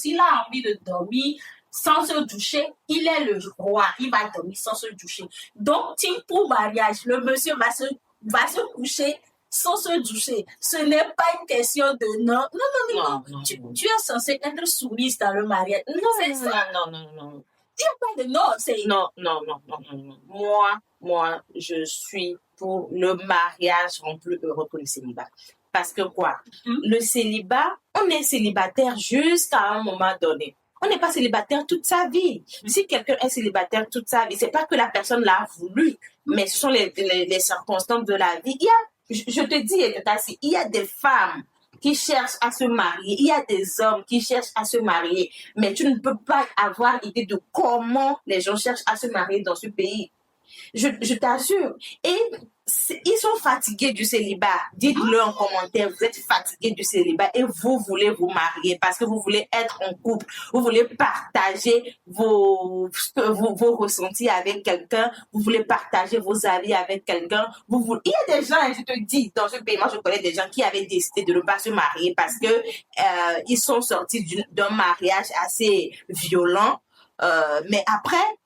S'il a envie de dormir sans se doucher, il est le roi. Il va dormir sans se doucher. Donc, pour mariage, le monsieur va se coucher sans se doucher. Ce n'est pas une question de non. Non. Tu es censé être soumise dans le mariage. Non. Il n'y a pas de non. Non. Moi, je suis pour le mariage rend plus heureux que le célibat. Parce que quoi? Le célibat, on est célibataire jusqu'à un moment donné. On n'est pas célibataire toute sa vie. Si quelqu'un est célibataire toute sa vie, c'est pas que la personne l'a voulu, mais ce sont les circonstances de la vie. Je te dis, il y a des femmes qui cherchent à se marier, il y a des hommes qui cherchent à se marier, mais tu ne peux pas avoir idée de comment les gens cherchent à se marier dans ce pays. Je t'assure. Et ils sont fatigués du célibat. Dites-le en commentaire, vous êtes fatigués du célibat et vous voulez vous marier parce que vous voulez être en couple. Vous voulez partager vos ressentis avec quelqu'un. Vous voulez partager vos avis avec quelqu'un. Il y a des gens, je te dis, dans ce pays, moi je connais des gens qui avaient décidé de ne pas se marier parce que ils sont sortis d'un mariage assez violent. Mais après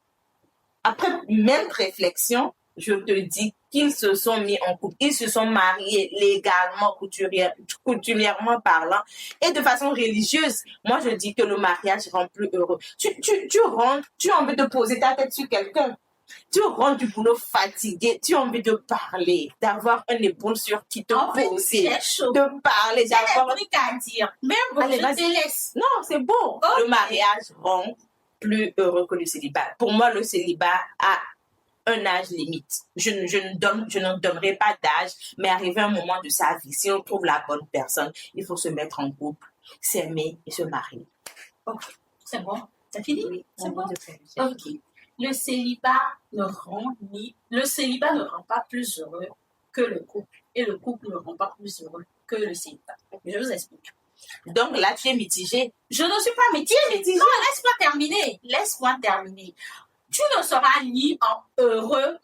même réflexion, je te dis qu'ils se sont mis en couple, ils se sont mariés légalement, coutumièrement parlant, et de façon religieuse. Moi, je dis que le mariage rend plus heureux. Tu rentres, tu as envie de poser ta tête sur quelqu'un. Tu rentres du boulot fatigué, tu as envie de parler, d'avoir un épaule sur qui te poser, de parler, d'avoir un truc à dire. Même je te laisse. Non, c'est bon. Okay. Le mariage rend plus heureux que le célibat. Pour moi, le célibat a un âge limite. Je ne donnerai pas d'âge, mais arrivé un moment de sa vie, si on trouve la bonne personne, il faut se mettre en couple, s'aimer et se marier. Ok, c'est bon. T'as fini? Oui, c'est bon. Ok. Le célibat ne rend pas plus heureux que le couple, et le couple ne rend pas plus heureux que le célibat. Je vous explique. Donc là, tu es mitigée. Je ne suis pas mitigée. Non, laisse-moi terminer. Tu ne seras ni heureux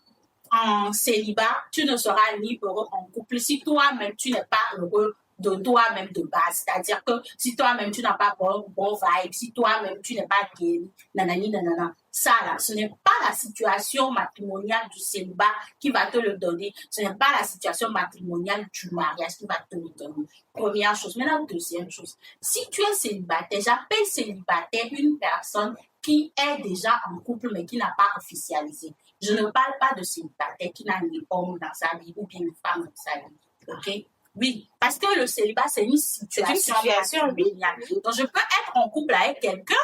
en célibat, tu ne seras ni heureux en couple si toi-même tu n'es pas heureux de toi-même de base. C'est-à-dire que si toi-même tu n'as pas bon vibe, si toi-même tu n'es pas guéri, nanana. Ça là, ce n'est pas la situation matrimoniale du célibat qui va te le donner. Ce n'est pas la situation matrimoniale du mariage qui va te le donner. Première chose. Maintenant, deuxième chose. Si tu es célibataire, j'appelle célibataire une personne qui est déjà en couple mais qui n'a pas officialisé. Je ne parle pas de célibataire qui n'a ni homme dans sa vie ou bien une femme dans sa vie. OK? Oui, parce que le célibat, c'est une situation matrimoniale. Donc, je peux être en couple avec quelqu'un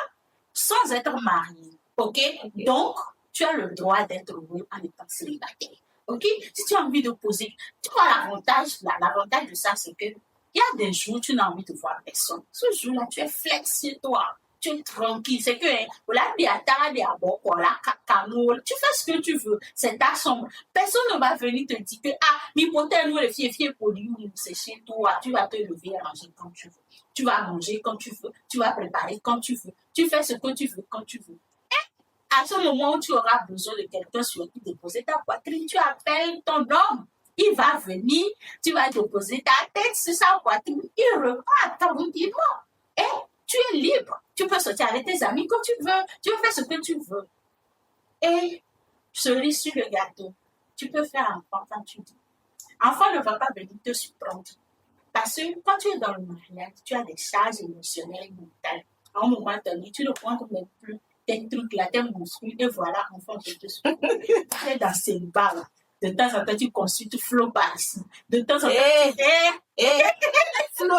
sans être marié. OK? Donc, tu as le droit d'être heureux en étant célibataire. OK? Si tu as envie de poser, tu vois l'avantage de ça, c'est que il y a des jours où tu n'as envie de voir personne. Ce jour-là, tu es flex sur toi. Tu es tranquille. C'est que, tu fais ce que tu veux. C'est ta chambre. Personne ne va venir te dire que, mi-potel, nous, les filles, pour nous, c'est chez toi. Tu vas te lever et manger quand tu veux. Tu vas manger quand tu veux. Tu vas préparer quand tu veux. Tu fais ce que tu veux quand tu veux. Et à ce moment où tu auras besoin de quelqu'un sur qui déposer ta poitrine, tu appelles ton homme. Il va venir, tu vas déposer ta tête sur sa poitrine, il repart tranquillement. Et tu es libre. Tu peux sortir avec tes amis quand tu veux. Tu peux faire ce que tu veux. Et cerise sur le gâteau, tu peux faire enfant quand tu dis. Enfant ne va pas venir te surprendre. Parce que quand tu es dans le mariage, tu as des charges émotionnelles et mentales. À un moment donné, tu ne prends même plus tes trucs là, tes muscles, et voilà, enfant peut te surprendre. Tu es dans ces bas-là. De temps en temps, tu consultes Flo par ici. De temps en temps,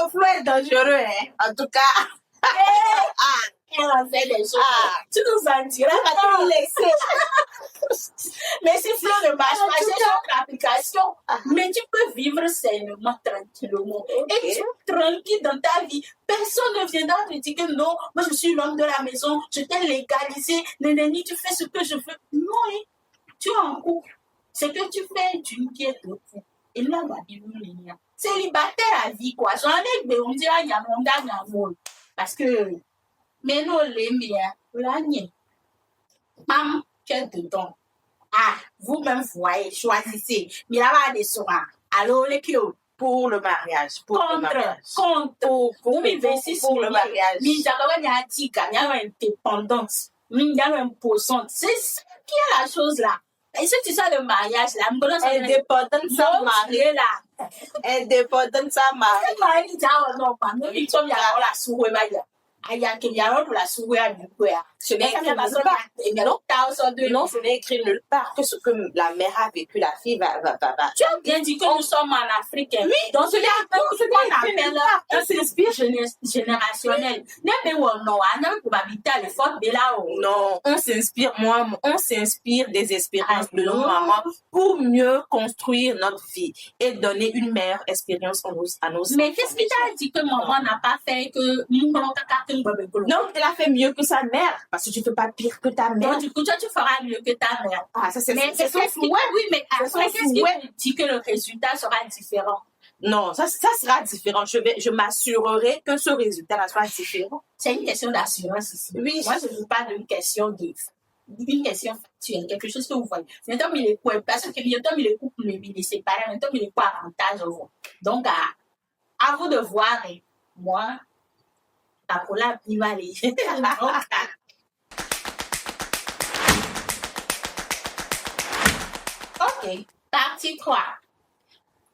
Flo est dangereux, hein. En tout cas. Elle a fait des choses. Tu nous en diras. Tu nous laisser. Mais si Flo ne marche pas, j'ai une application. Mais tu peux vivre sainement, tranquillement. Et tu es tranquille dans ta vie. Personne ne viendra te dire que non, moi je suis l'homme de la maison, je t'ai légalisé, nénéni, tu fais ce que je veux. Non, tu es en couple. Ce que tu fais d'une pierre deux coups. Et là, la Bible, célibataire à vie, quoi. J'en ai, on dirait, il y a mon d'amour. Parce que, mais non, les miens, là, pam, tu es dedans. Vous-même, voyez, choisissez. Mais là-bas, des soins. Alors, les kio, pour le mariage. Pour le mariage. Contre. Pour le mariage. Indépendance. Imposante. C'est ça qui est la chose là. Et si tu sais le mariage, là, indépendante sans mari. Indépendante sans mari. Ce n'est écrit nulle part que ce que la mère a vécu, la fille va. Tu as bien dit que nous sommes en Afrique. Oui, donc ce qu'on appelle un inspire générationnel. Non, on s'inspire des expériences de nos mamans pour mieux construire notre vie et donner une meilleure expérience à nos enfants. Mais qu'est-ce qui t'a dit que maman n'a pas fait que non, elle a fait mieux que sa mère. Parce que tu ne fais pas pire que ta mère. Donc, du coup, toi, tu feras mieux que ta mère. Ah, ça, c'est son souhait. Oui, mais après, qu'est-ce qui te dit que le résultat sera différent? Non, ça sera différent. Je m'assurerai que ce résultat sera différent. C'est une question d'assurance ici. Oui. Moi, je ne veux pas d'une question factuelle, quelque chose que vous voyez. Maintenant, il est quoi? Parce que maintenant, il est couple, il est séparé. Maintenant, il est quoi avantage au vous? Donc, à vous de voir. Et moi, pour la rivalité. Ok, partie 3.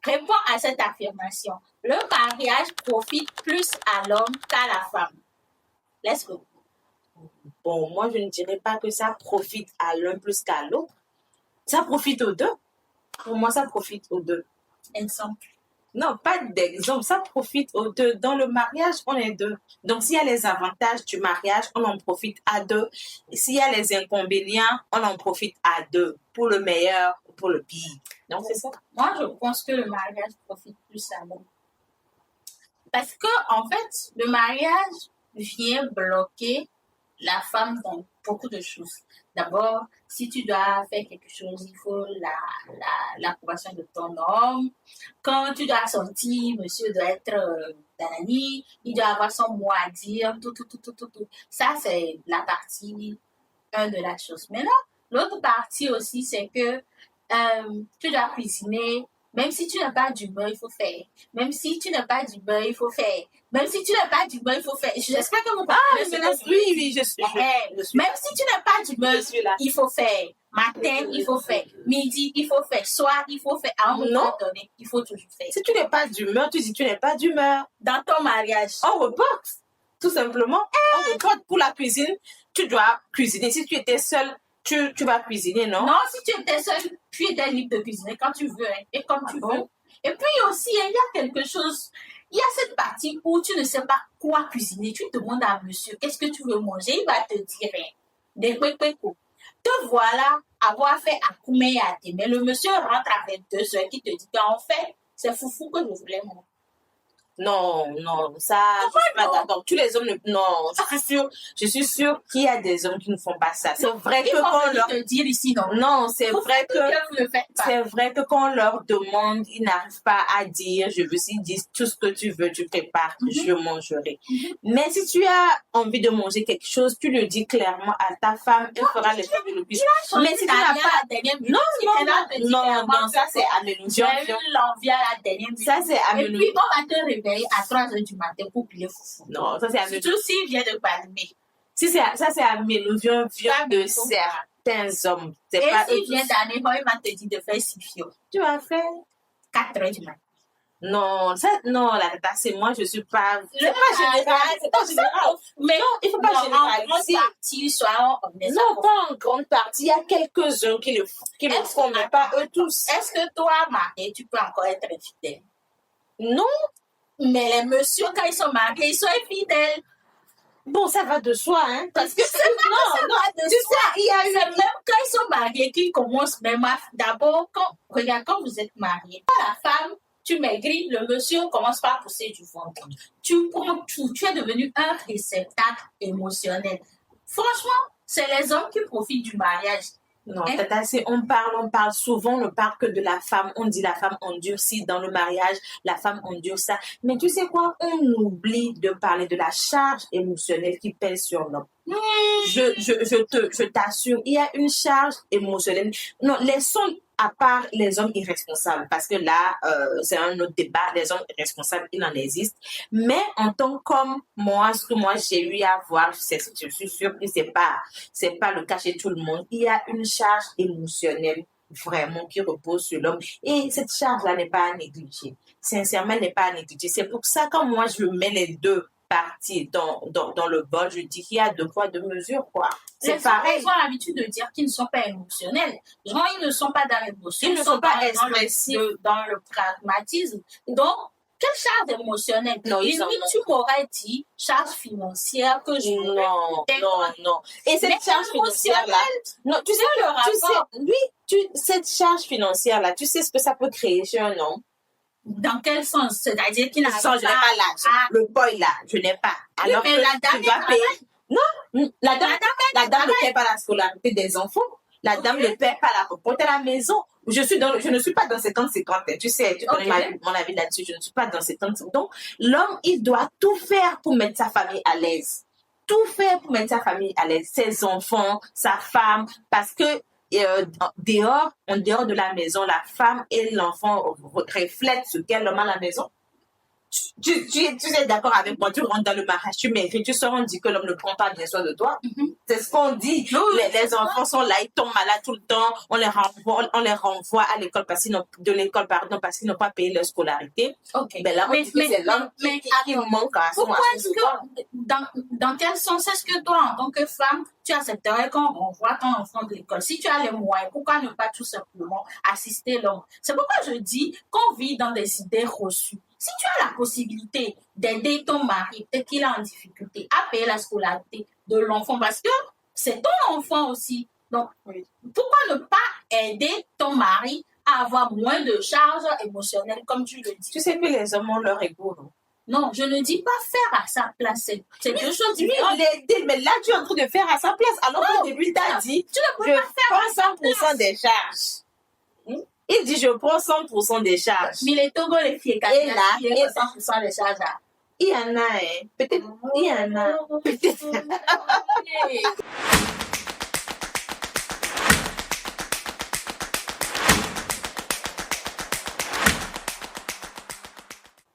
Réponds à cette affirmation. Le mariage profite plus à l'homme qu'à la femme. Let's go. Bon, moi, je ne dirais pas que ça profite à l'un plus qu'à l'autre. Ça profite aux deux. Pour moi, ça profite aux deux. Exemple. Non, pas d'exemple. Ça profite aux deux. Dans le mariage, on est deux. Donc, s'il y a les avantages du mariage, on en profite à deux. Et s'il y a les inconvénients, on en profite à deux. Pour le meilleur, pour le pire. Donc, c'est ça. Moi, je pense que le mariage profite plus à l'homme. Parce que, en fait, le mariage vient bloquer la femme dans beaucoup de choses. D'abord, si tu dois faire quelque chose, il faut l'approbation de ton homme. Quand tu dois sortir, monsieur doit être Danani, il doit avoir son mot à dire, tout. Ça, c'est la partie 1 de la chose. Maintenant, l'autre partie aussi, c'est que tu dois cuisiner. Même si tu n'as pas du beurre, il faut faire. Même si tu n'as pas du beurre, il faut faire. Même si tu n'as pas du beurre, il faut faire. J'espère que vous comprenez. Oui, je suis. Même si tu n'as pas du beurre, il faut faire. Matin, il faut faire. Midi, il faut faire. Soir, il faut faire. À un moment donné, il faut toujours faire. Si tu n'es pas d'humeur, tu dis tu n'es pas d'humeur. Dans ton mariage. On reporte. Tout simplement. On reporte pour la cuisine. Tu dois cuisiner. Si tu étais seule, tu vas cuisiner, non? Non, si tu étais seule, tu étais libre de cuisiner quand tu veux et comme tu veux. Et puis aussi, il y a quelque chose, il y a cette partie où tu ne sais pas quoi cuisiner. Tu demandes à monsieur, qu'est-ce que tu veux manger? Il va te dire, des kwekwekou. Te voilà avoir fait Akoumé à tes mais le monsieur rentre avec 2 heures qui te dit, en fait, c'est foufou que je voulais manger. Non, ça, je suis pas d'accord. Tous les hommes, non, je suis sûre qu'il y a des hommes qui ne font pas ça. C'est vrai que quand leur te dire ici, non, c'est vrai que quand on leur demande, ils n'arrivent pas à dire, je veux, s'ils disent tout ce que tu veux, tu prépares, je mangerai. Mais si tu as envie de manger quelque chose, tu le dis clairement à ta femme, elle fera le fait le plus. Mais si tu n'as pas, non, ça c'est amélioré. J'ai eu l'envie à la dernière minute. Ça c'est amélioré. Et puis on va te réveiller à 3 heures du matin pour plier foufou. Non, ça c'est amélioré. Surtout s'il vient de Balmé. Ça c'est amélioré de certains hommes. Et s'il vient d'année, il va te dire de faire 6 fios. Tu vas faire 4 heures du matin. Non, c'est moi, je suis pas. C'est pas général. Mais non, il ne faut pas généraliser. Non, pas en grande partie. Il y a quelques-uns qui le font, mais pas eux tous. Est-ce que toi, marié, tu peux encore être infidèle? Non. Mais les messieurs, quand ils sont mariés, ils sont infidèles. Bon, ça va de soi, hein. Parce que c'est non, tu sais, il y a eu même quand ils sont mariés, qu'ils commencent même à. D'abord, regarde, quand vous êtes mariés, la femme, tu maigris, le monsieur commence par pousser du ventre. Tu prends tout, tu es devenu un réceptacle émotionnel. Franchement, c'est les hommes qui profitent du mariage. Non, Tata, on parle souvent, on ne parle que de la femme. On dit la femme endurcie dans le mariage, la femme endure ça. Mais tu sais quoi? On oublie de parler de la charge émotionnelle qui pèse sur l'homme. Je t'assure, il y a une charge émotionnelle. Non, laissons à part les hommes irresponsables, parce que là, c'est un autre débat, les hommes irresponsables, il en existe. Mais en tant qu'homme, moi, ce que moi j'ai eu à voir, je suis sûre que c'est pas le cas chez tout le monde. Il y a une charge émotionnelle vraiment qui repose sur l'homme. Et cette charge-là n'est pas à négliger. Sincèrement, elle n'est pas à négliger. C'est pour ça que moi, je mets les deux parties dans le bol. Je dis qu'il y a deux poids, deux mesures, quoi. C'est pareil. Ils ont l'habitude de dire qu'ils ne sont pas émotionnels. Genre, ils ne sont pas dans l'émotion. Ils ne sont pas expressifs. Dans le pragmatisme. Donc, quelle charge émotionnelle? Non, tu m'aurais dit charge financière que je non. Et cette charge financière-là, non, tu sais, cette charge financière-là, tu sais ce que ça peut créer chez un homme? Dans quel sens? C'est-à-dire qu'il n'a pas... Je n'ai pas l'argent. Le boy là, je n'ai pas. Alors oui, mais la dame tu vas payer. Non, la dame ne paie pas la scolarité des enfants. La dame ne paie pas la porte à la maison. Je ne suis pas dans 50-50. Tu sais, tu connais mon avis là-dessus. Je ne suis pas dans 50-50. Donc, l'homme, il doit tout faire pour mettre sa famille à l'aise. Tout faire pour mettre sa famille à l'aise. Ses enfants, sa femme. Parce que en dehors de la maison, la femme et l'enfant reflètent ce qu'est l'homme à la maison. Tu es d'accord avec moi, tu rentres dans le mariage, tu m'écris, tu sors, on dit que l'homme ne prend pas bien soin de toi. C'est ce qu'on dit. Les enfants sont là, ils tombent malades tout le temps, on les renvoie à l'école parce qu'ils n'ont pas payé leur scolarité. Ben là, on dit que c'est l'homme qui manque à son dans quel sens est-ce que toi, en tant que femme, tu accepterais qu'on renvoie ton enfant de l'école? Si tu as les moyens, pourquoi ne pas tout simplement assister l'homme? C'est pourquoi je dis qu'on vit dans des idées reçues. Si tu as la possibilité d'aider ton mari, peut-être qu'il est en difficulté, à payer la scolarité de l'enfant, parce que c'est ton enfant aussi. Donc, pourquoi ne pas aider ton mari à avoir moins de charges émotionnelles, comme tu le dis? Tu sais que les hommes ont leur ego, non? Non, je ne dis pas faire à sa place. C'est deux choses différentes. Mais là, tu es en train de faire à sa place. Alors qu'au début, tu as dit, je prends 100% des charges. Il dit, je prends 100% des charges. Mais les Togo, les filles, et là, il y a 100% des charges. Il y en a, hein. Peut-être, il y en a. Peut-être.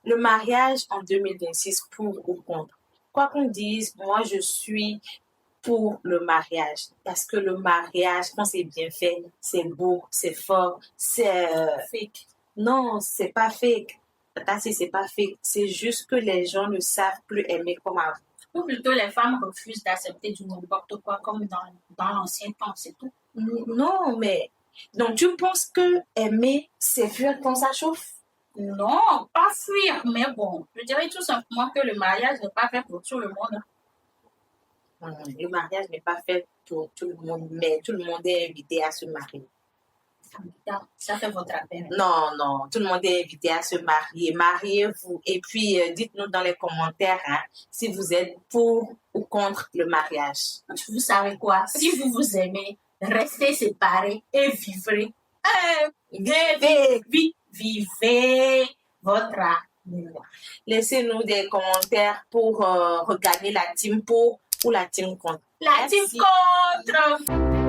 Le mariage en 2026, pour ou contre? Quoi qu'on dise, moi, je suis pour le mariage. Parce que le mariage, quand c'est bien fait, c'est beau, c'est fort, c'est fake. Non, c'est pas fake. C'est pas fake. C'est juste que les gens ne savent plus aimer comme avant. Ou plutôt, les femmes refusent d'accepter du n'importe quoi comme dans l'ancien temps, c'est tout. Non, mais... Donc, tu penses que aimer, c'est fuir quand ça chauffe? Non, pas fuir, mais bon, je dirais tout simplement que le mariage n'est pas fait pour tout le monde. Le mariage n'est pas fait pour tout le monde, mais tout le monde est invité à se marier. Ça fait votre appel. Non, tout le monde est invité à se marier. Mariez-vous. Et puis, dites-nous dans les commentaires si vous êtes pour ou contre le mariage. Vous savez quoi? Si vous vous aimez, restez séparés et vivez. Vivez votre amour. Laissez-nous des commentaires pour regagner la team pour ou la team contre. La team contre.